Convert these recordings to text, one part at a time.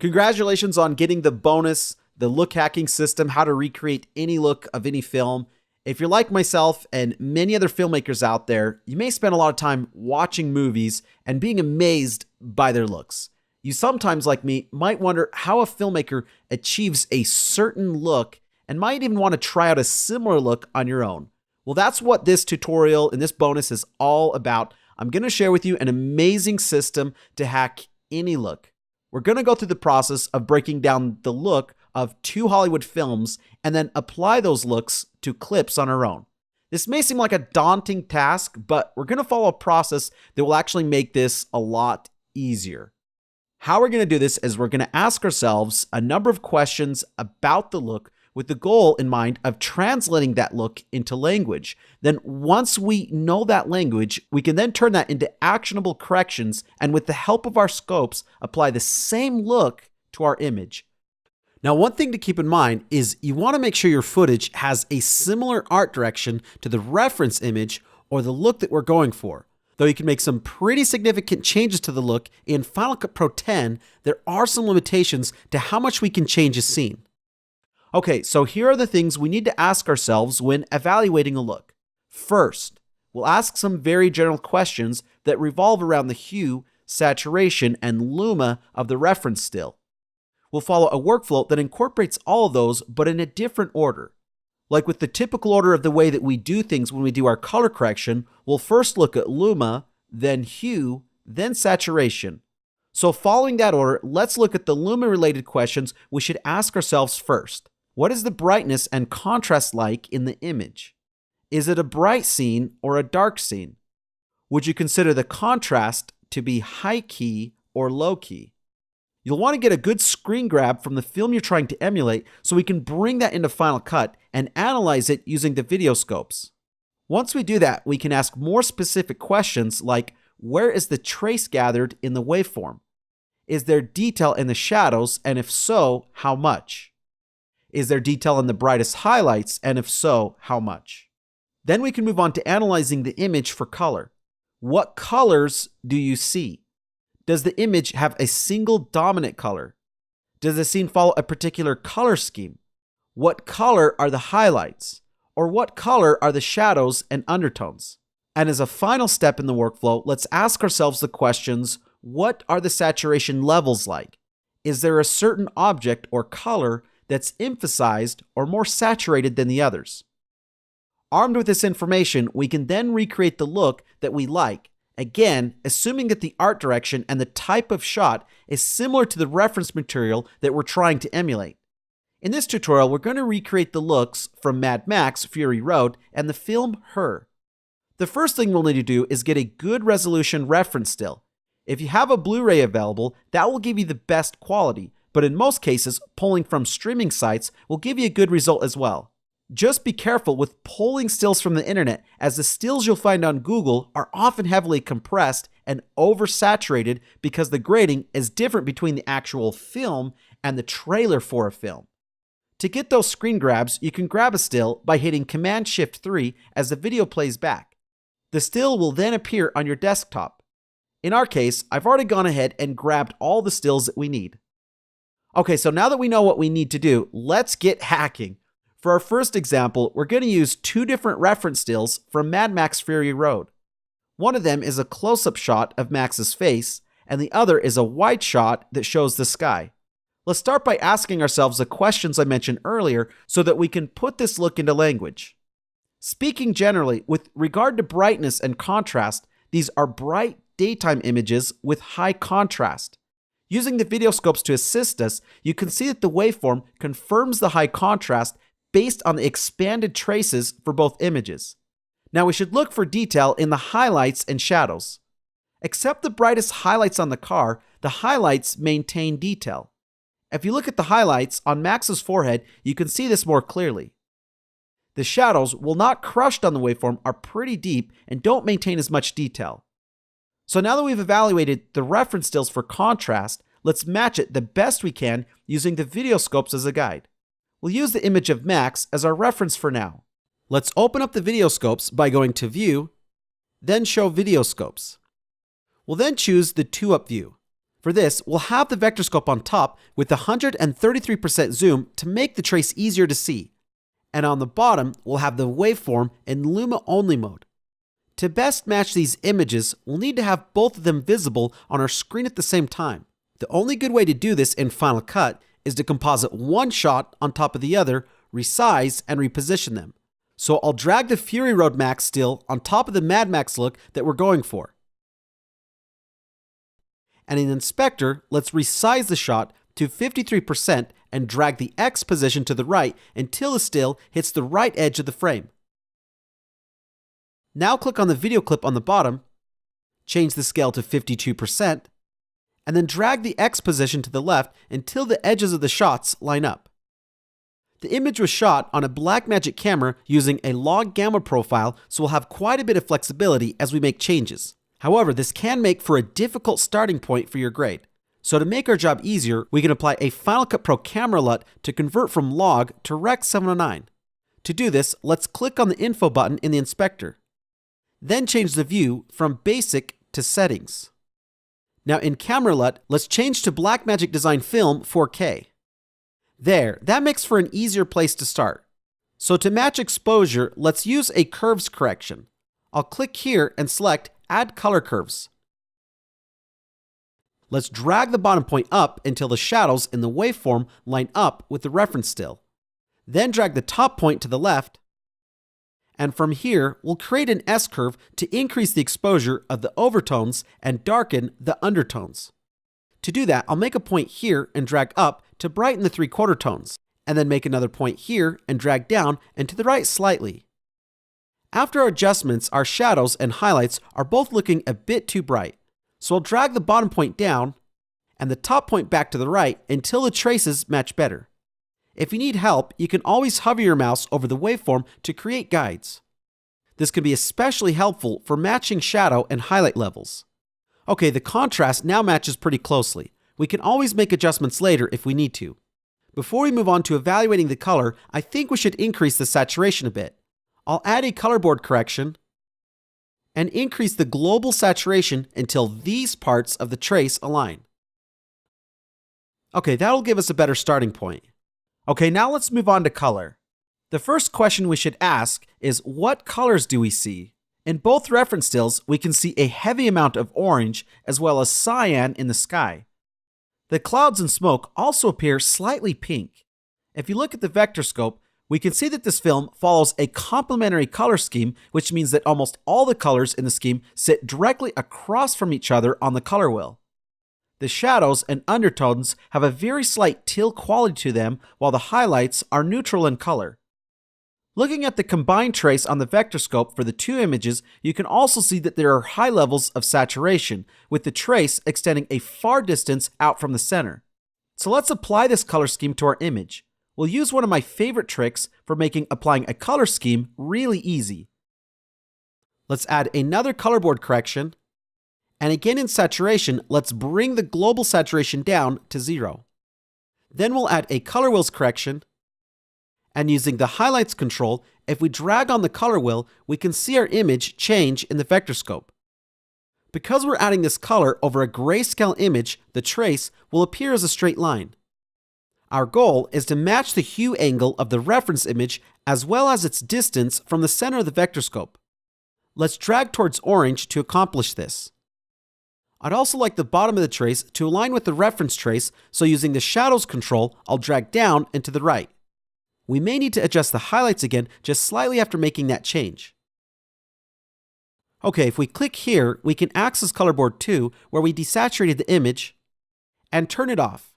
Congratulations on getting the bonus, the look hacking system, how to recreate any look of any film. If you're like myself and many other filmmakers out there, you may spend a lot of time watching movies and being amazed by their looks. You sometimes, like me, might wonder how a filmmaker achieves a certain look and might even want to try out a similar look on your own. Well, that's what this tutorial and this bonus is all about. I'm going to share with you an amazing system to hack any look. We're going to go through the process of breaking down the look of 2 Hollywood films and then apply those looks to clips on our own. This may seem like a daunting task, but we're going to follow a process that will actually make this a lot easier. How we're going to do this is we're going to ask ourselves a number of questions about the look with the goal in mind of translating that look into language. Then once we know that language, we can then turn that into actionable corrections and with the help of our scopes, apply the same look to our image. Now, one thing to keep in mind is you want to make sure your footage has a similar art direction to the reference image or the look that we're going for. Though you can make some pretty significant changes to the look in Final Cut Pro 10, there are some limitations to how much we can change a scene. Okay, so here are the things we need to ask ourselves when evaluating a look. First, we'll ask some very general questions that revolve around the hue, saturation, and luma of the reference still. We'll follow a workflow that incorporates all of those, but in a different order. Like with the typical order of the way that we do things when we do our color correction, we'll first look at luma, then hue, then saturation. So following that order, let's look at the luma-related questions we should ask ourselves first. What is the brightness and contrast like in the image? Is it a bright scene or a dark scene? Would you consider the contrast to be high key or low key? You'll want to get a good screen grab from the film you're trying to emulate so we can bring that into Final Cut and analyze it using the video scopes. Once we do that, we can ask more specific questions like, where is the trace gathered in the waveform? Is there detail in the shadows, and if so, how much? Is there detail in the brightest highlights, and if so, how much? Then we can move on to analyzing the image for color. What colors do you see? Does the image have a single dominant color? Does the scene follow a particular color scheme? What color are the highlights? Or what color are the shadows and undertones? And as a final step in the workflow, let's ask ourselves the questions, what are the saturation levels like? Is there a certain object or color that's emphasized or more saturated than the others? Armed with this information, we can then recreate the look that we like. Again, assuming that the art direction and the type of shot is similar to the reference material that we're trying to emulate. In this tutorial, we're going to recreate the looks from Mad Max Fury Road and the film Her. The first thing we'll need to do is get a good resolution reference still. If you have a Blu-ray available, that will give you the best quality, but in most cases, pulling from streaming sites will give you a good result as well. Just be careful with pulling stills from the internet, as the stills you'll find on Google are often heavily compressed and oversaturated because the grading is different between the actual film and the trailer for a film. To get those screen grabs, you can grab a still by hitting Command-Shift-3 as the video plays back. The still will then appear on your desktop. In our case, I've already gone ahead and grabbed all the stills that we need. Okay, so now that we know what we need to do, let's get hacking. For our first example, we're going to use 2 different reference stills from Mad Max Fury Road. One of them is a close-up shot of Max's face, and the other is a wide shot that shows the sky. Let's start by asking ourselves the questions I mentioned earlier so that we can put this look into language. Speaking generally, with regard to brightness and contrast, these are bright daytime images with high contrast. Using the video scopes to assist us, you can see that the waveform confirms the high contrast based on the expanded traces for both images. Now we should look for detail in the highlights and shadows. Except the brightest highlights on the car, the highlights maintain detail. If you look at the highlights on Max's forehead, you can see this more clearly. The shadows, while not crushed on the waveform, are pretty deep and don't maintain as much detail. So now that we've evaluated the reference stills for contrast, let's match it the best we can using the video scopes as a guide. We'll use the image of Max as our reference for now. Let's open up the video scopes by going to View, then Show Video Scopes. We'll then choose the 2-up view. For this, we'll have the vector scope on top with 133% zoom to make the trace easier to see. And on the bottom, we'll have the waveform in Luma only mode. To best match these images, we'll need to have both of them visible on our screen at the same time. The only good way to do this in Final Cut is to composite one shot on top of the other, resize, and reposition them. So I'll drag the Fury Road Max still on top of the Mad Max look that we're going for. And in Inspector, let's resize the shot to 53% and drag the X position to the right until the still hits the right edge of the frame. Now click on the video clip on the bottom, change the scale to 52%, and then drag the X position to the left until the edges of the shots line up. The image was shot on a Blackmagic camera using a log gamma profile, so we'll have quite a bit of flexibility as we make changes. However, this can make for a difficult starting point for your grade. So to make our job easier, we can apply a Final Cut Pro camera LUT to convert from log to Rec 709. To do this, let's click on the info button in the inspector. Then change the view from basic to settings. Now in camera LUT, let's change to Blackmagic Design Film 4K. There, that makes for an easier place to start. So to match exposure, let's use a curves correction. I'll click here and select Add Color Curves. Let's drag the bottom point up until the shadows in the waveform line up with the reference still. Then drag the top point to the left. And from here, we'll create an S-curve to increase the exposure of the overtones and darken the undertones. To do that, I'll make a point here and drag up to brighten the 3/4 tones, and then make another point here and drag down and to the right slightly. After our adjustments, our shadows and highlights are both looking a bit too bright. So I'll drag the bottom point down and the top point back to the right until the traces match better. If you need help, you can always hover your mouse over the waveform to create guides. This can be especially helpful for matching shadow and highlight levels. Okay, the contrast now matches pretty closely. We can always make adjustments later if we need to. Before we move on to evaluating the color, I think we should increase the saturation a bit. I'll add a color board correction and increase the global saturation until these parts of the trace align. Okay, that'll give us a better starting point. Okay, now let's move on to color. The first question we should ask is, what colors do we see? In both reference stills, we can see a heavy amount of orange as well as cyan in the sky. The clouds and smoke also appear slightly pink. If you look at the vector scope, we can see that this film follows a complementary color scheme, which means that almost all the colors in the scheme sit directly across from each other on the color wheel. The shadows and undertones have a very slight teal quality to them, while the highlights are neutral in color. Looking at the combined trace on the vector scope for the two images, you can also see that there are high levels of saturation, with the trace extending a far distance out from the center. So let's apply this color scheme to our image. We'll use one of my favorite tricks for making applying a color scheme really easy. Let's add another color board correction. And again in saturation, let's bring the global saturation down to 0. Then we'll add a color wheels correction. And using the highlights control, if we drag on the color wheel, we can see our image change in the vector scope. Because we're adding this color over a grayscale image, the trace will appear as a straight line. Our goal is to match the hue angle of the reference image as well as its distance from the center of the vector scope. Let's drag towards orange to accomplish this. I'd also like the bottom of the trace to align with the reference trace, so using the shadows control, I'll drag down and to the right. We may need to adjust the highlights again just slightly after making that change. Okay, if we click here, we can access Color Board 2, where we desaturated the image, and turn it off.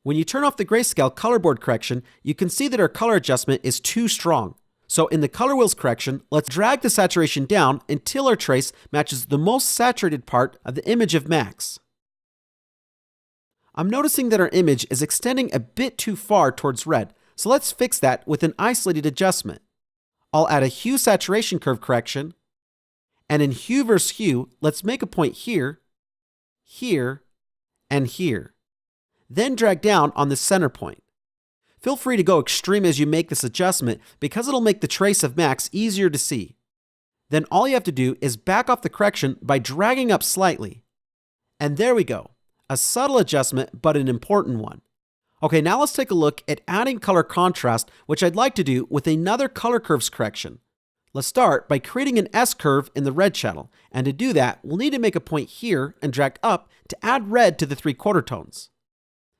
When you turn off the grayscale color board correction, you can see that our color adjustment is too strong. So in the color wheels correction, let's drag the saturation down until our trace matches the most saturated part of the image of Max. I'm noticing that our image is extending a bit too far towards red, so let's fix that with an isolated adjustment. I'll add a hue saturation curve correction, and in hue versus hue, let's make a point here, here, and here. Then drag down on the center point. Feel free to go extreme as you make this adjustment because it'll make the trace of Max easier to see. Then all you have to do is back off the correction by dragging up slightly. And there we go. A subtle adjustment, but an important one. Okay, now let's take a look at adding color contrast, which I'd like to do with another color curves correction. Let's start by creating an S-curve in the red channel, and to do that, we'll need to make a point here and drag up to add red to the 3/4 tones.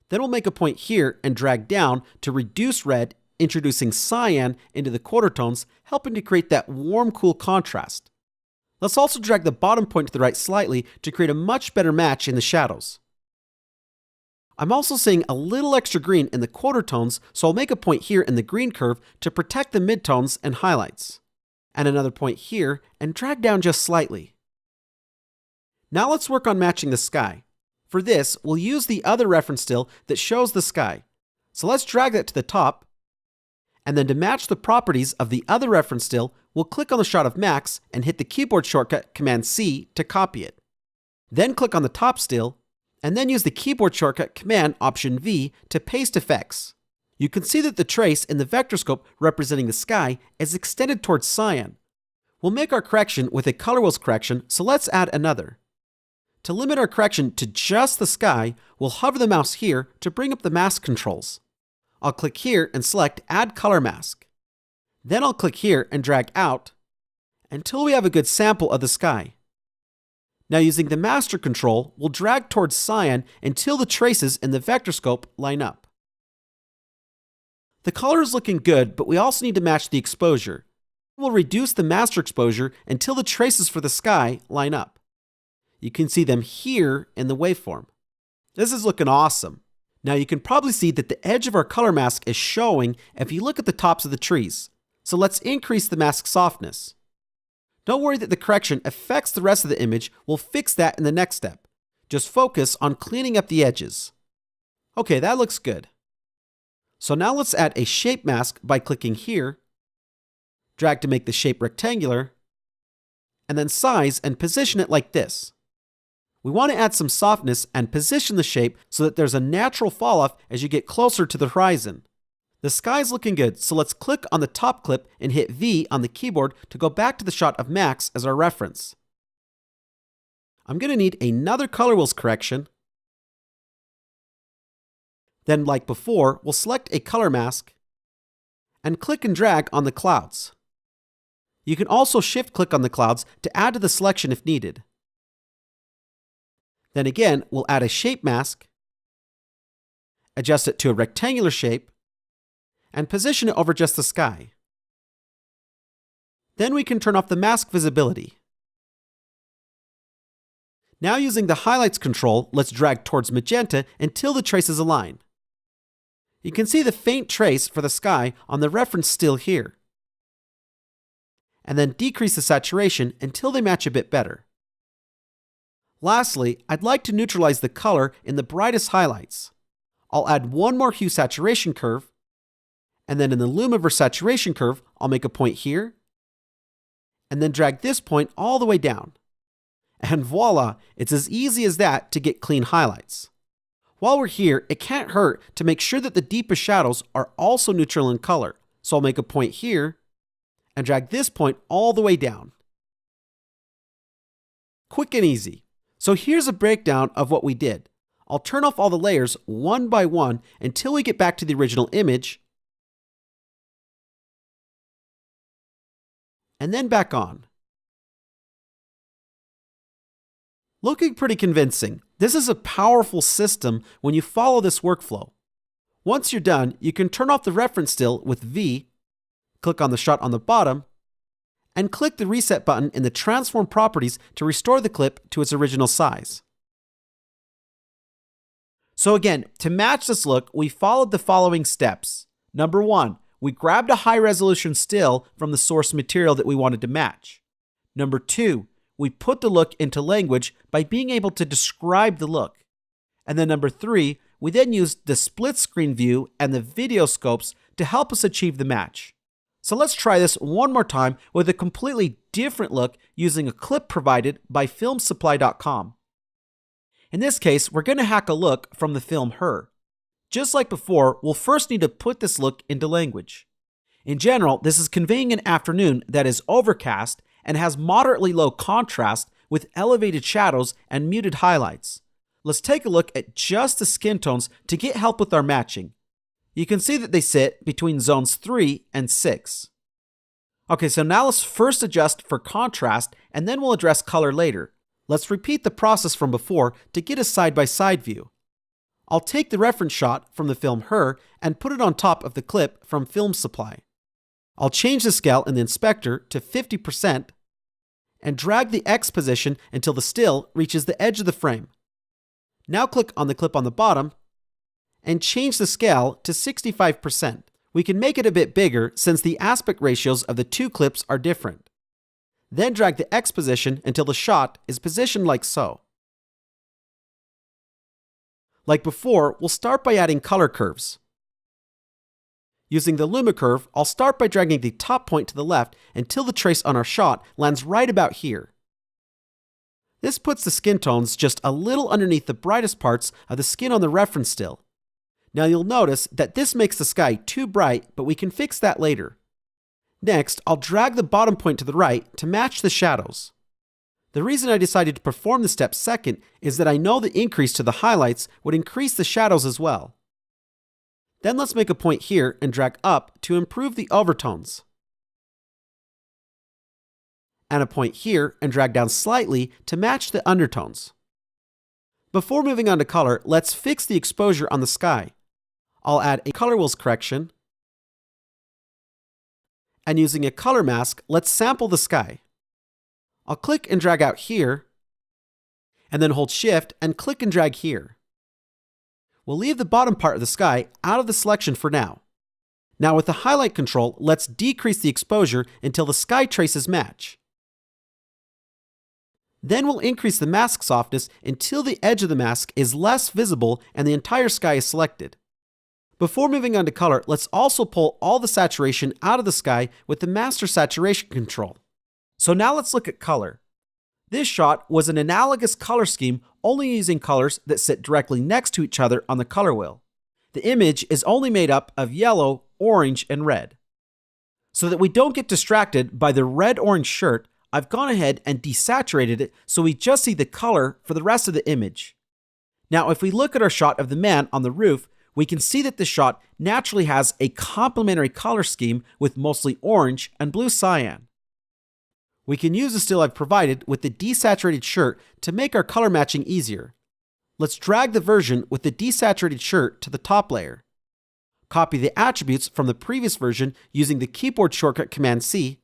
Then we'll make a point here and drag down to reduce red, introducing cyan into the quarter tones, helping to create that warm, cool contrast. Let's also drag the bottom point to the right slightly to create a much better match in the shadows. I'm also seeing a little extra green in the quarter tones, so I'll make a point here in the green curve to protect the midtones and highlights. And another point here and drag down just slightly. Now let's work on matching the sky. For this, we'll use the other reference still that shows the sky. So let's drag that to the top. And then to match the properties of the other reference still, we'll click on the shot of Max and hit the keyboard shortcut Command-C to copy it. Then click on the top still, and then use the keyboard shortcut Command-Option-V to paste effects. You can see that the trace in the vector scope representing the sky is extended towards cyan. We'll make our correction with a color wheels correction, so let's add another. To limit our correction to just the sky, we'll hover the mouse here to bring up the mask controls. I'll click here and select Add Color Mask. Then I'll click here and drag out until we have a good sample of the sky. Now using the master control, we'll drag towards cyan until the traces in the vector scope line up. The color is looking good, but we also need to match the exposure. We'll reduce the master exposure until the traces for the sky line up. You can see them here in the waveform. This is looking awesome. Now you can probably see that the edge of our color mask is showing if you look at the tops of the trees. So let's increase the mask softness. Don't worry that the correction affects the rest of the image, we'll fix that in the next step. Just focus on cleaning up the edges. Okay, that looks good. So now let's add a shape mask by clicking here, drag to make the shape rectangular, and then size and position it like this. We want to add some softness and position the shape so that there's a natural fall off as you get closer to the horizon. The sky's looking good, so let's click on the top clip and hit V on the keyboard to go back to the shot of Max as our reference. I'm going to need another color wheels correction. Then, like before, we'll select a color mask and click and drag on the clouds. You can also shift click on the clouds to add to the selection if needed. Then again, we'll add a shape mask, adjust it to a rectangular shape, and position it over just the sky. Then we can turn off the mask visibility. Now using the highlights control, let's drag towards magenta until the traces align. You can see the faint trace for the sky on the reference still here. And then decrease the saturation until they match a bit better. Lastly, I'd like to neutralize the color in the brightest highlights. I'll add one more hue saturation curve, and then in the lumiverse saturation curve, I'll make a point here, and then drag this point all the way down. And voila, it's as easy as that to get clean highlights. While we're here, it can't hurt to make sure that the deepest shadows are also neutral in color. So I'll make a point here, and drag this point all the way down. Quick and easy. So here's a breakdown of what we did. I'll turn off all the layers one by one until we get back to the original image, and then back on. Looking pretty convincing. This is a powerful system when you follow this workflow. Once you're done, you can turn off the reference still with V, click on the shot on the bottom, and click the reset button in the transform properties to restore the clip to its original size. So again, to match this look, we followed the following steps. Number 1, we grabbed a high resolution still from the source material that we wanted to match. Number 2, we put the look into language by being able to describe the look. And then number 3, we then used the split screen view and the video scopes to help us achieve the match. So let's try this one more time with a completely different look using a clip provided by filmsupply.com. In this case, we're going to hack a look from the film Her. Just like before, we'll first need to put this look into language. In general, this is conveying an afternoon that is overcast and has moderately low contrast with elevated shadows and muted highlights. Let's take a look at just the skin tones to get help with our matching. You can see that they sit between zones 3 and 6. Okay, so now let's first adjust for contrast and then we'll address color later. Let's repeat the process from before to get a side-by-side view. I'll take the reference shot from the film Her and put it on top of the clip from Film Supply. I'll change the scale in the inspector to 50% and drag the X position until the still reaches the edge of the frame. Now click on the clip on the bottom and change the scale to 65%. We can make it a bit bigger since the aspect ratios of the two clips are different. Then drag the X position until the shot is positioned like so. Like before, we'll start by adding color curves. Using the Luma curve, I'll start by dragging the top point to the left until the trace on our shot lands right about here. This puts the skin tones just a little underneath the brightest parts of the skin on the reference still. Now you'll notice that this makes the sky too bright, but we can fix that later. Next, I'll drag the bottom point to the right to match the shadows. The reason I decided to perform this step second is that I know the increase to the highlights would increase the shadows as well. Then let's make a point here and drag up to improve the overtones. And a point here and drag down slightly to match the undertones. Before moving on to color, let's fix the exposure on the sky. I'll add a color wheels correction. And using a color mask, let's sample the sky. I'll click and drag out here, and then hold Shift and click and drag here. We'll leave the bottom part of the sky out of the selection for now. Now with the highlight control, let's decrease the exposure until the sky traces match. Then we'll increase the mask softness until the edge of the mask is less visible and the entire sky is selected. Before moving on to color, let's also pull all the saturation out of the sky with the master saturation control. So now let's look at color. This shot was an analogous color scheme only using colors that sit directly next to each other on the color wheel. The image is only made up of yellow, orange, and red. So that we don't get distracted by the red-orange shirt, I've gone ahead and desaturated it so we just see the color for the rest of the image. Now if we look at our shot of the man on the roof, we can see that the shot naturally has a complementary color scheme with mostly orange and blue cyan. We can use the still I've provided with the desaturated shirt to make our color matching easier. Let's drag the version with the desaturated shirt to the top layer. Copy the attributes from the previous version using the keyboard shortcut Command-C.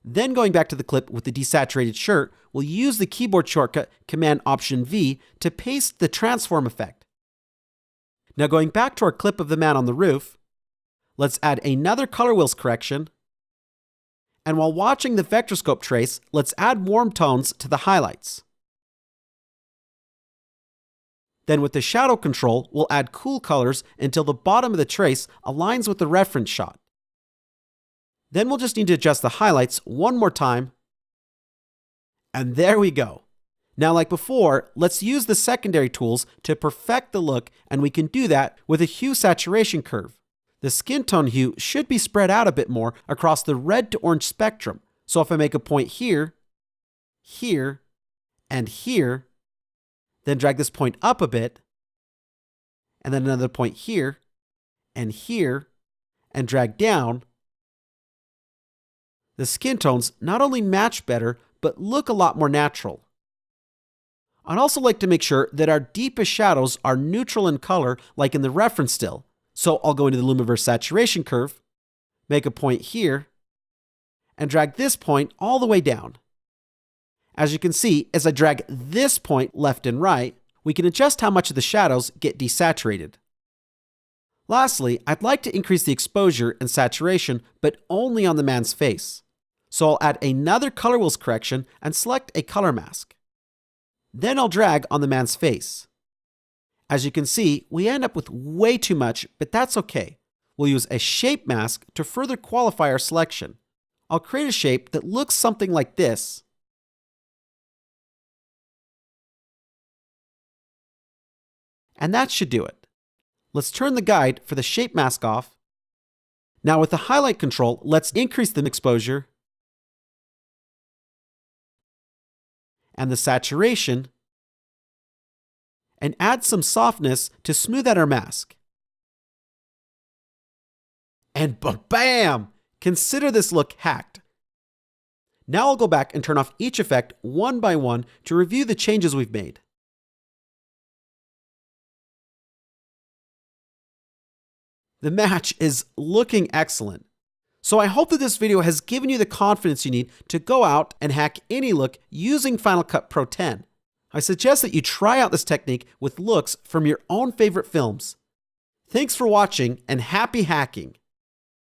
Then going back to the clip with the desaturated shirt, we'll use the keyboard shortcut Command-Option-V to paste the transform effect. Now going back to our clip of the man on the roof, let's add another color wheels correction. And while watching the vectorscope trace, let's add warm tones to the highlights. Then with the shadow control, we'll add cool colors until the bottom of the trace aligns with the reference shot. Then we'll just need to adjust the highlights one more time. And there we go. Now, like before, let's use the secondary tools to perfect the look, and we can do that with a hue saturation curve. The skin tone hue should be spread out a bit more across the red to orange spectrum. So if I make a point here, here, and here, then drag this point up a bit, and then another point here, and drag down, the skin tones not only match better, but look a lot more natural. I'd also like to make sure that our deepest shadows are neutral in color like in the reference still. So I'll go into the Lumiverse saturation curve, make a point here, and drag this point all the way down. As you can see, as I drag this point left and right, we can adjust how much of the shadows get desaturated. Lastly, I'd like to increase the exposure and saturation, but only on the man's face. So I'll add another color wheels correction and select a color mask. Then I'll drag on the man's face. As you can see, we end up with way too much, but that's okay. We'll use a shape mask to further qualify our selection. I'll create a shape that looks something like this. And that should do it. Let's turn the guide for the shape mask off. Now with the highlight control, let's increase the exposure and the saturation and add some softness to smooth out our mask. And bam! Consider this look hacked. Now I'll go back and turn off each effect one by one to review the changes we've made. The match is looking excellent. So I hope that this video has given you the confidence you need to go out and hack any look using Final Cut Pro 10. I suggest that you try out this technique with looks from your own favorite films. Thanks for watching and happy hacking!